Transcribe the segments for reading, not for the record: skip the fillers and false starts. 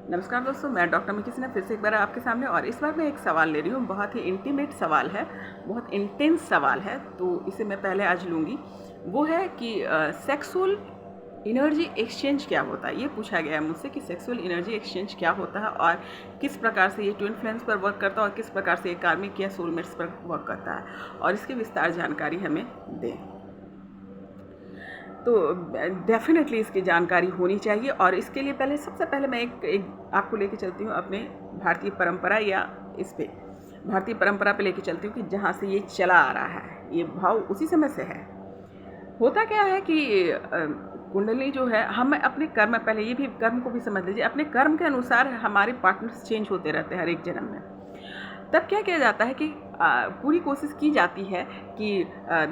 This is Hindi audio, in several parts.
नमस्कार दोस्तों, मैं डॉक्टर मिकी फिर से एक बार आपके सामने और इस बार मैं एक सवाल ले रही हूँ। बहुत ही इंटीमेट सवाल है, बहुत इंटेंस सवाल है, तो इसे मैं पहले आज लूँगी। वो है कि सेक्सुअल एनर्जी एक्सचेंज क्या होता है। ये पूछा गया है मुझसे कि सेक्सुअल एनर्जी एक्सचेंज क्या होता है और किस प्रकार से ये ट्विन फ्लेम्स पर वर्क करता है और किस प्रकार से ये कार्मिक या सोलमेट्स पर वर्क करता है, और इसकी विस्तार जानकारी हमें दें। तो डेफिनेटली इसकी जानकारी होनी चाहिए, और इसके लिए सबसे पहले मैं एक आपको लेके चलती हूँ अपने भारतीय परंपरा या इस पे भारतीय परंपरा पे लेके चलती हूँ कि जहाँ से ये चला आ रहा है, ये भाव उसी समय से है। होता क्या है कि कुंडली जो है, हम अपने कर्म, पहले ये भी कर्म को भी समझ लीजिए, अपने कर्म के अनुसार हमारे पार्टनर्स चेंज होते रहते हैं हर एक जन्म में। तब क्या किया जाता है कि पूरी कोशिश की जाती है कि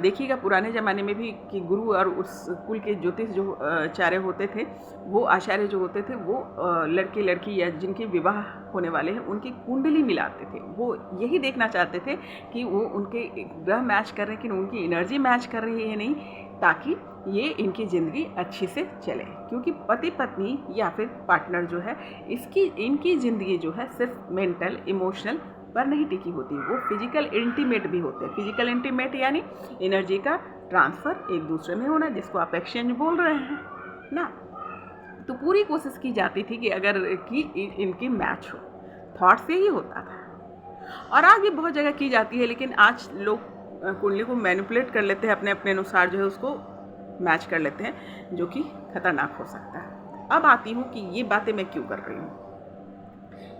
देखिएगा पुराने ज़माने में भी कि गुरु और उस कुल के ज्योतिष जो आचार्य होते थे, वो आचार्य जो होते थे, वो लड़के लड़की या जिनके विवाह होने वाले हैं उनकी कुंडली मिलाते थे। वो यही देखना चाहते थे कि वो उनके ग्रह मैच कर रहे हैं कि उनकी एनर्जी मैच कर रही है नहीं, ताकि ये इनकी ज़िंदगी अच्छी से चले। क्योंकि पति पत्नी या फिर पार्टनर जो है, इनकी ज़िंदगी जो है सिर्फ मेंटल इमोशनल पर नहीं टिकी होती, वो फिजिकल इंटीमेट भी होते हैं। फिजिकल इंटीमेट यानी एनर्जी का ट्रांसफ़र एक दूसरे में होना, जिसको आप एक्सचेंज बोल रहे हैं ना। तो पूरी कोशिश की जाती थी कि अगर कि इनकी मैच हो, थॉट से ही होता था, और आज भी बहुत जगह की जाती है। लेकिन आज लोग कुंडली को मैनिपुलेट कर लेते हैं, अपने अपने अनुसार जो है उसको मैच कर लेते हैं, जो कि खतरनाक हो सकता है। अब आती हूँ कि ये बातें मैं क्यों कर रही हूँ,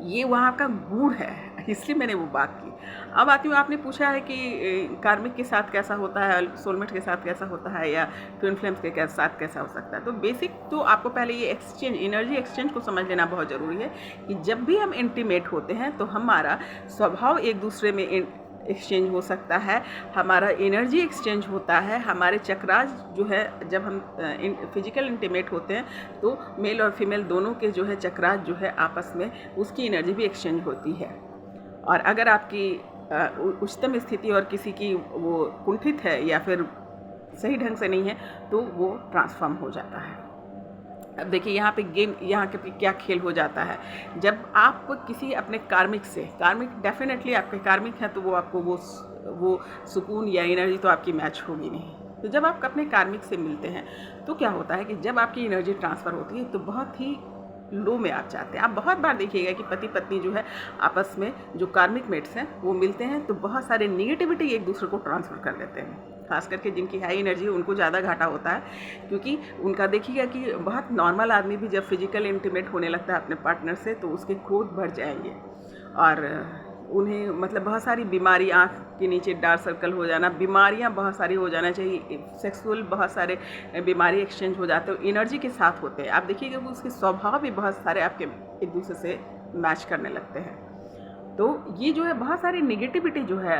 ये वहाँ का गुण है, इसलिए मैंने वो बात की। अब आती हूँ, आपने पूछा है कि कार्मिक के साथ कैसा होता है, सोलमेट के साथ कैसा होता है, या ट्विन फ्लेम्स के साथ कैसा हो सकता है। तो बेसिक तो आपको पहले ये एक्सचेंज, एनर्जी एक्सचेंज को समझ लेना बहुत ज़रूरी है कि जब भी हम इंटीमेट होते हैं तो हमारा स्वभाव एक दूसरे में एक्सचेंज हो सकता है, हमारा एनर्जी एक्सचेंज होता है, हमारे चक्रास जो है, जब हम फिजिकल इंटीमेट होते हैं तो मेल और फीमेल दोनों के जो है चक्रास जो है आपस में, उसकी एनर्जी भी एक्सचेंज होती है। और अगर आपकी उच्चतम स्थिति और किसी की वो कुंठित है या फिर सही ढंग से नहीं है, तो वो ट्रांसफॉर्म हो जाता है। अब देखिए यहाँ पे गेम, यहाँ के क्या खेल हो जाता है। जब आप किसी अपने कार्मिक डेफिनेटली आपके कार्मिक हैं, तो वो आपको वो सुकून या एनर्जी तो आपकी मैच होगी नहीं। तो जब आप अपने कार्मिक से मिलते हैं तो क्या होता है कि जब आपकी एनर्जी ट्रांसफ़र होती है तो बहुत ही लो में आप जाते हैं। आप बहुत बार देखिएगा कि पति पत्नी जो है आपस में, जो कार्मिक मेट्स हैं, वो मिलते हैं तो बहुत सारे निगेटिविटी एक दूसरे को ट्रांसफ़र कर लेते हैं। खास करके जिनकी हाई एनर्जी है उनको ज़्यादा घाटा होता है, क्योंकि उनका देखिएगा कि बहुत नॉर्मल आदमी भी जब फिजिकल इंटीमेट होने लगता है अपने पार्टनर से, तो उसके क्रोध बढ़ जाएंगे और उन्हें मतलब बहुत सारी बीमारी, आँख के नीचे डार्क सर्कल हो जाना, बीमारियां बहुत सारी हो जाना चाहिए, सेक्सुअल बहुत सारे बीमारी एक्सचेंज हो जाते हैं, एनर्जी के साथ होते हैं। आप देखिएगा कि उसके स्वभाव भी बहुत सारे आपके एक दूसरे से मैच करने लगते हैं। तो ये जो है बहुत सारी निगेटिविटी जो है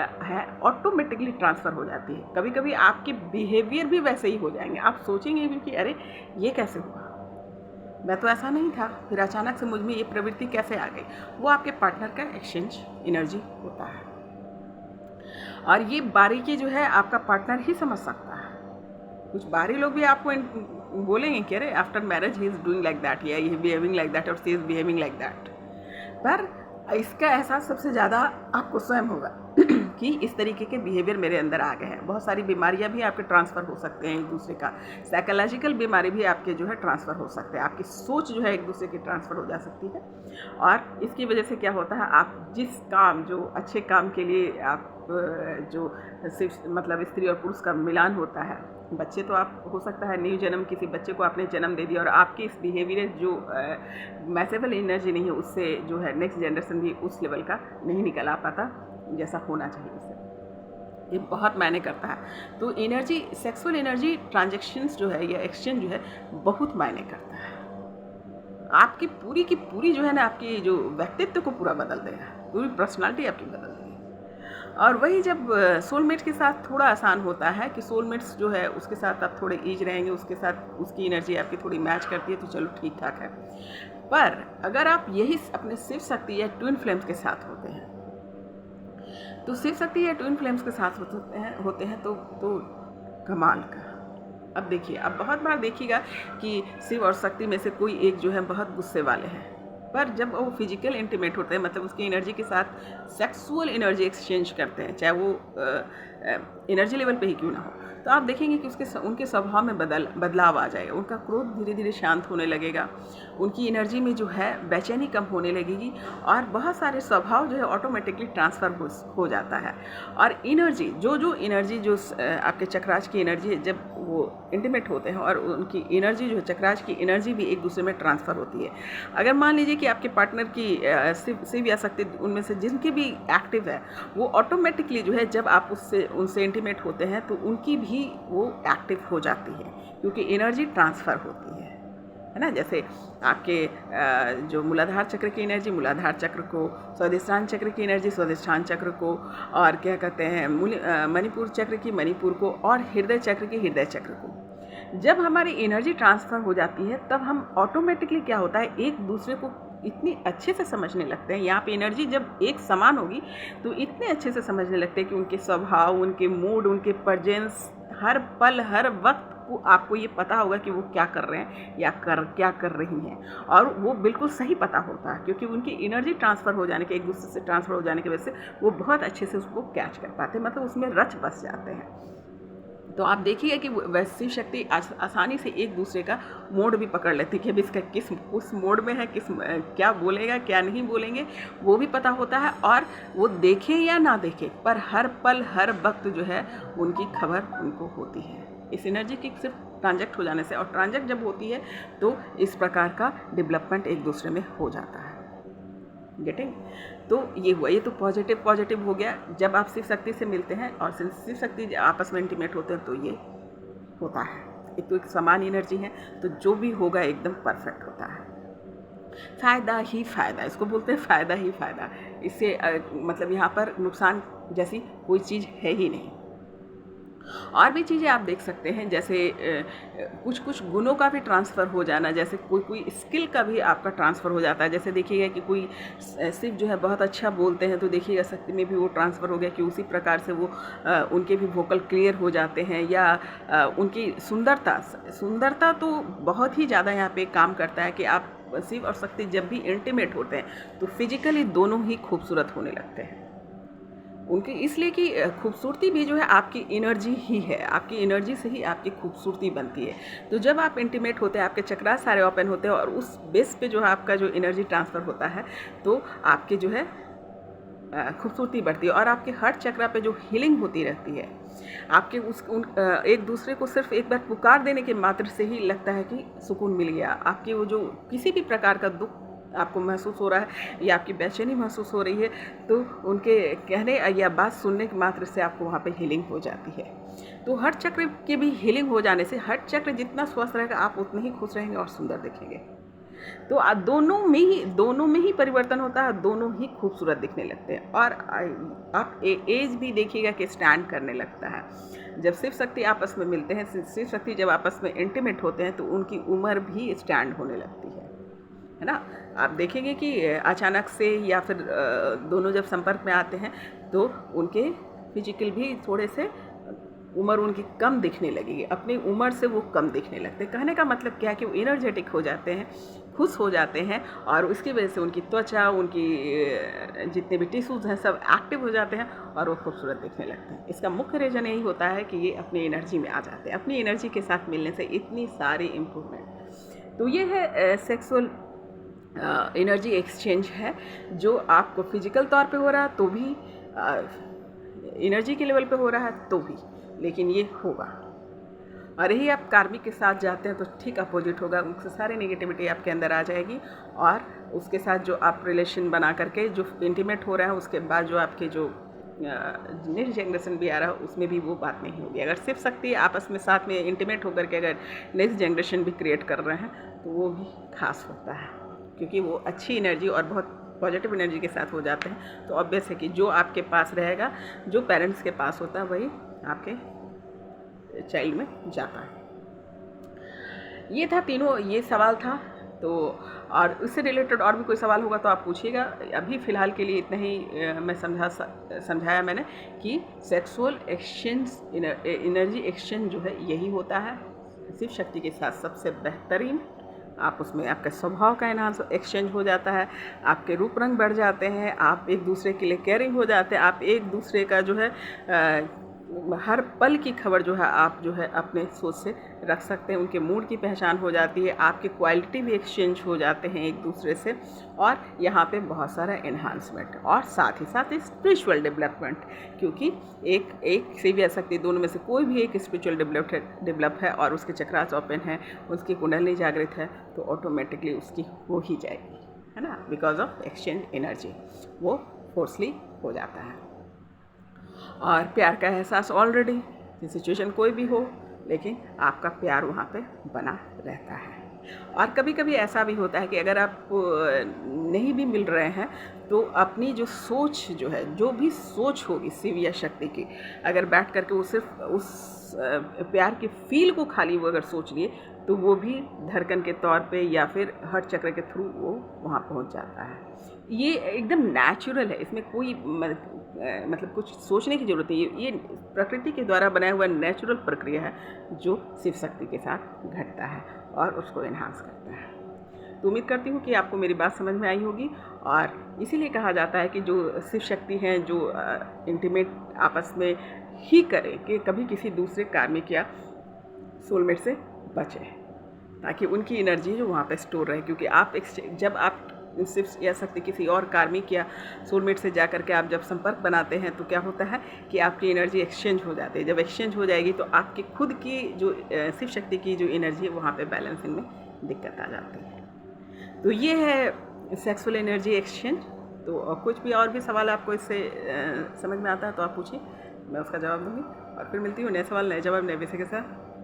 ऑटोमेटिकली ट्रांसफ़र हो जाती है। कभी कभी आपके बिहेवियर भी वैसे ही हो जाएंगे, आप सोचेंगे भी कि अरे ये कैसे हुआ, मैं तो ऐसा नहीं था, फिर अचानक से मुझ में ये प्रवृत्ति कैसे आ गई। वो आपके पार्टनर का एक्सचेंज एनर्जी होता है, और ये बारीकी जो है आपका पार्टनर ही समझ सकता है। कुछ बाहरी लोग भी आपको बोलेंगे कि अरे after marriage he is doing like that, या he is behaving like that, और she is behaving like that. पर इसका एहसास सबसे ज़्यादा आपको स्वयं होगा कि इस तरीके के बिहेवियर मेरे अंदर आ गए हैं। बहुत सारी बीमारियां भी आपके ट्रांसफ़र हो सकते हैं एक दूसरे का, साइकोलॉजिकल बीमारी भी आपके जो है ट्रांसफ़र हो सकते हैं, आपकी सोच जो है एक दूसरे की ट्रांसफ़र हो जा सकती है। और इसकी वजह से क्या होता है, आप जिस काम, जो अच्छे काम के लिए आप जो सिर्फ मतलब स्त्री और पुरुष का मिलान होता है, बच्चे तो आप हो सकता है न्यू जन्म किसी बच्चे को आपने जन्म दे दिया, और आपकी इस बिहेवियर जो मैसेबल एनर्जी नहीं है, उससे जो है नेक्स्ट जनरेशन भी उस लेवल का नहीं निकल आ पाता जैसा होना चाहिए। इससे ये बहुत मायने करता है। तो एनर्जी, सेक्सुअल एनर्जी ट्रांजैक्शंस जो है या एक्सचेंज जो है बहुत मायने करता है। आपकी पूरी की पूरी जो है ना, आपकी जो व्यक्तित्व को पूरा बदल देगा, पूरी पर्सनालिटी आपकी बदल देगी। और वही जब सोलमेट के साथ थोड़ा आसान होता है कि सोलमेट्स जो है उसके साथ आप थोड़े ईज रहेंगे, उसके साथ उसकी एनर्जी आपकी थोड़ी मैच करती है, तो चलो ठीक ठाक है। पर अगर आप यही अपने शिव शक्ति या ट्विन फ्लेम्स के साथ होते हैं, तो शिव शक्ति या ट्विन फ्लेम्स के साथ होते हैं तो कमाल का। अब देखिए, अब बहुत बार देखिएगा कि शिव और शक्ति में से कोई एक जो है बहुत गुस्से वाले हैं, पर जब वो फिजिकल इंटीमेट होते हैं, मतलब उसकी एनर्जी के साथ सेक्सुअल एनर्जी एक्सचेंज करते हैं, चाहे वो एनर्जी लेवल पे ही क्यों ना हो, तो आप देखेंगे कि उनके स्वभाव में बदलाव आ जाएगा। उनका क्रोध धीरे धीरे शांत होने लगेगा, उनकी एनर्जी में जो है बेचैनी कम होने लगेगी, और बहुत सारे स्वभाव जो है ऑटोमेटिकली ट्रांसफ़र हो जाता है। और एनर्जी जो एनर्जी जो आपके चक्रास की एनर्जी है, जब वो इंटीमेट होते हैं और उनकी एनर्जी जो है चक्रास की एनर्जी भी एक दूसरे में ट्रांसफ़र होती है। अगर मान लीजिए कि आपके पार्टनर की शिव या शक्ति उनमें से जिनकी भी एक्टिव है, वो ऑटोमेटिकली जो है जब आप उनसे इंटीमेट होते हैं तो उनकी भी वो एक्टिव हो जाती है, क्योंकि एनर्जी ट्रांसफ़र होती है ना। जैसे आपके जो मूलाधार चक्र की एनर्जी मूलाधार चक्र को, स्वादिष्ठान चक्र की एनर्जी स्वादिष्ठान चक्र को, और क्या कहते हैं मणिपुर चक्र की मणिपुर को, और हृदय चक्र की हृदय चक्र को। जब हमारी एनर्जी ट्रांसफ़र हो जाती है तब हम ऑटोमेटिकली क्या होता है, एक दूसरे को इतनी अच्छे से समझने लगते हैं। यहाँ पे एनर्जी जब एक समान होगी तो इतने अच्छे से समझने लगते हैं कि उनके स्वभाव, उनके मूड, उनके प्रेजेंस, हर पल हर वक्त को आपको ये पता होगा कि वो क्या कर रहे हैं या क्या कर रही हैं, और वो बिल्कुल सही पता होता है, क्योंकि उनकी एनर्जी ट्रांसफ़र हो जाने के, एक दूसरे से ट्रांसफ़र हो जाने की वजह से वो बहुत अच्छे से उसको कैच कर पाते हैं, मतलब उसमें रच बस जाते हैं। तो आप देखिएगा कि वैसी शक्ति आसानी से एक दूसरे का मोड भी पकड़ लेती है कि अभी इसका उस मोड में है, क्या बोलेगा क्या नहीं बोलेंगे वो भी पता होता है, और वो देखें या ना देखें पर हर पल हर वक्त जो है उनकी खबर उनको होती है, इस एनर्जी की सिर्फ ट्रांजैक्ट हो जाने से। और ट्रांजैक्ट जब होती है तो इस प्रकार का डेवलपमेंट एक दूसरे में हो जाता है। गेटिंग? तो ये हुआ, ये तो पॉजिटिव हो गया। जब आप शिव शक्ति से मिलते हैं और शिव शक्ति आपस में इंटीमेट होते हैं तो ये होता है, एक तो एक समान एनर्जी है, तो जो भी होगा एकदम परफेक्ट होता है। फ़ायदा ही फ़ायदा, इसको बोलते हैं फ़ायदा ही फ़ायदा। इससे मतलब यहाँ पर नुकसान जैसी कोई चीज़ है ही नहीं। और भी चीज़ें आप देख सकते हैं, जैसे कुछ गुणों का भी ट्रांसफ़र हो जाना, जैसे कोई स्किल का भी आपका ट्रांसफ़र हो जाता है। जैसे देखिएगा कि कोई शिव जो है बहुत अच्छा बोलते हैं, तो देखिएगा शक्ति में भी वो ट्रांसफ़र हो गया कि उसी प्रकार से वो उनके भी वोकल क्लियर हो जाते हैं, या उनकी सुंदरता तो बहुत ही ज़्यादा यहाँ पे काम करता है कि आप शिव और शक्ति जब भी इंटीमेट होते हैं तो फिजिकली दोनों ही खूबसूरत होने लगते हैं उनकी, इसलिए कि खूबसूरती भी जो है आपकी एनर्जी ही है, आपकी एनर्जी से ही आपकी खूबसूरती बनती है। तो जब आप इंटीमेट होते हैं, आपके चक्रास सारे ओपन होते हैं और उस बेस पे जो है आपका जो एनर्जी ट्रांसफ़र होता है, तो आपके जो है खूबसूरती बढ़ती है, और आपके हर चक्रा पे जो हीलिंग होती रहती है, आपके एक दूसरे को सिर्फ एक बार पुकार देने के मात्र से ही लगता है कि सुकून मिल गया। आपके वो जो किसी भी प्रकार का दुख आपको महसूस हो रहा है या आपकी बेचैनी महसूस हो रही है, तो उनके कहने या बात सुनने के मात्र से आपको वहाँ पे हीलिंग हो जाती है। तो हर चक्र की भी हीलिंग हो जाने से हर चक्र जितना स्वस्थ रहेगा, आप उतने ही खुश रहेंगे और सुंदर दिखेंगे। तो दोनों में ही परिवर्तन होता है, दोनों ही खूबसूरत दिखने लगते हैं। और आप एज भी देखिएगा कि स्टैंड करने लगता है। जब शिव शक्ति आपस में मिलते हैं, शिव शक्ति जब आपस में इंटीमेट होते हैं, तो उनकी उम्र भी स्टैंड होने लगती है ना। आप देखेंगे कि अचानक से या फिर दोनों जब संपर्क में आते हैं तो उनके फिजिकल भी थोड़े से उम्र उनकी कम दिखने लगेगी, अपनी उम्र से वो कम दिखने लगते हैं। कहने का मतलब क्या है कि वो एनर्जेटिक हो जाते हैं, खुश हो जाते हैं, और उसकी वजह से उनकी त्वचा, उनकी जितने भी टिश्यूज़ हैं सब एक्टिव हो जाते हैं और वो खूबसूरत दिखने लगते हैं। इसका मुख्य रीज़न यही होता है कि ये अपनी एनर्जी में आ जाते हैं। अपनी एनर्जी के साथ मिलने से इतनी सारी इम्प्रूवमेंट। तो ये है सेक्सुअल एनर्जी एक्सचेंज है, जो आपको फिजिकल तौर पे हो रहा है तो भी, एनर्जी के लेवल पे हो रहा है तो भी, लेकिन ये होगा। और यही आप कार्मिक के साथ जाते हैं तो ठीक अपोजिट होगा, उससे सारी नेगेटिविटी आपके अंदर आ जाएगी, और उसके साथ जो आप रिलेशन बना करके जो इंटीमेट हो रहा है, उसके बाद जो आपके जो नेक्स्ट जनरेशन भी आ रहा है उसमें भी वो बात नहीं होगी। अगर शिव शक्ति आपस में साथ में इंटीमेट होकर के अगर नेक्स्ट जनरेशन भी क्रिएट कर रहे हैं तो वो भी खास होता है, क्योंकि वो अच्छी एनर्जी और बहुत पॉजिटिव एनर्जी के साथ हो जाते हैं। तो ऑब्वियस है कि जो आपके पास रहेगा, जो पेरेंट्स के पास होता है, वही आपके चाइल्ड में जाता है। ये था तीनों, ये सवाल था। तो और इससे रिलेटेड और भी कोई सवाल होगा तो आप पूछिएगा। अभी फ़िलहाल के लिए इतना ही मैं समझाया मैंने कि सेक्सुअल एक्सचेंज, एनर्जी एक्सचेंज जो है यही होता है शिव शक्ति के साथ सबसे बेहतरीन आप उसमें आपका स्वभाव का एनहांस एक्सचेंज हो जाता है, आपके रूप रंग बढ़ जाते हैं, आप एक दूसरे के लिए केयरिंग हो जाते हैं, आप एक दूसरे का जो है हर पल की खबर जो है आप जो है अपने सोच से रख सकते हैं, उनके मूड की पहचान हो जाती है, आपके क्वालिटी भी एक्सचेंज हो जाते हैं एक दूसरे से, और यहाँ पे बहुत सारा एनहांसमेंट और साथ ही साथ स्पिरिचुअल डेवलपमेंट, क्योंकि एक से भी आ सकती है, दोनों में से कोई भी एक स्पिरिचुअल डेवलप है और उसके चक्रास ओपन है, उसकी कुंडली जागृत है, तो ऑटोमेटिकली उसकी हो ही जाएगी, है ना, बिकॉज ऑफ एक्सचेंज एनर्जी वो फोर्सली हो जाता है। और प्यार का एहसास ऑलरेडी सिचुएशन कोई भी हो, लेकिन आपका प्यार वहाँ पे बना रहता है। और कभी कभी ऐसा भी होता है कि अगर आप नहीं भी मिल रहे हैं तो अपनी जो सोच जो है, जो भी सोच होगी शिव या शक्ति की, अगर बैठ करके वो सिर्फ उस प्यार के फील को खाली वो अगर सोच लिए तो वो भी धड़कन के तौर पे या फिर हार्ट चक्र के थ्रू वो वहाँ पहुँच जाता है। ये एकदम नेचुरल है, इसमें कोई मतलब कुछ सोचने की ज़रूरत है, ये प्रकृति के द्वारा बनाया हुआ नेचुरल प्रक्रिया है जो शिव शक्ति के साथ घटता है और उसको एनहांस करता है। तो उम्मीद करती हूँ कि आपको मेरी बात समझ में आई होगी, और इसीलिए कहा जाता है कि जो शिव शक्ति हैं जो इंटीमेट आपस में ही करें कि कभी किसी दूसरे कार्मिक या सोलमेट से बचें, ताकि उनकी एनर्जी जो वहाँ पे स्टोर रहे, क्योंकि आप जब आप सिर्फ या सकते किसी और कार्मिक या सोलमेट से जा कर के आप जब संपर्क बनाते हैं तो क्या होता है कि आपकी एनर्जी एक्सचेंज हो जाती है। जब एक्सचेंज हो जाएगी तो आपकी खुद की जो शिव शक्ति की जो एनर्जी है वहाँ पे बैलेंसिंग में दिक्कत आ जाती है। तो ये है सेक्सुअल एनर्जी एक्सचेंज। तो कुछ भी और भी सवाल आपको इससे समझ में आता है तो आप पूछिए, मैं उसका जवाब दूँगी। और फिर मिलती हूँ नए सवाल नए जवाब नए विषय के साथ।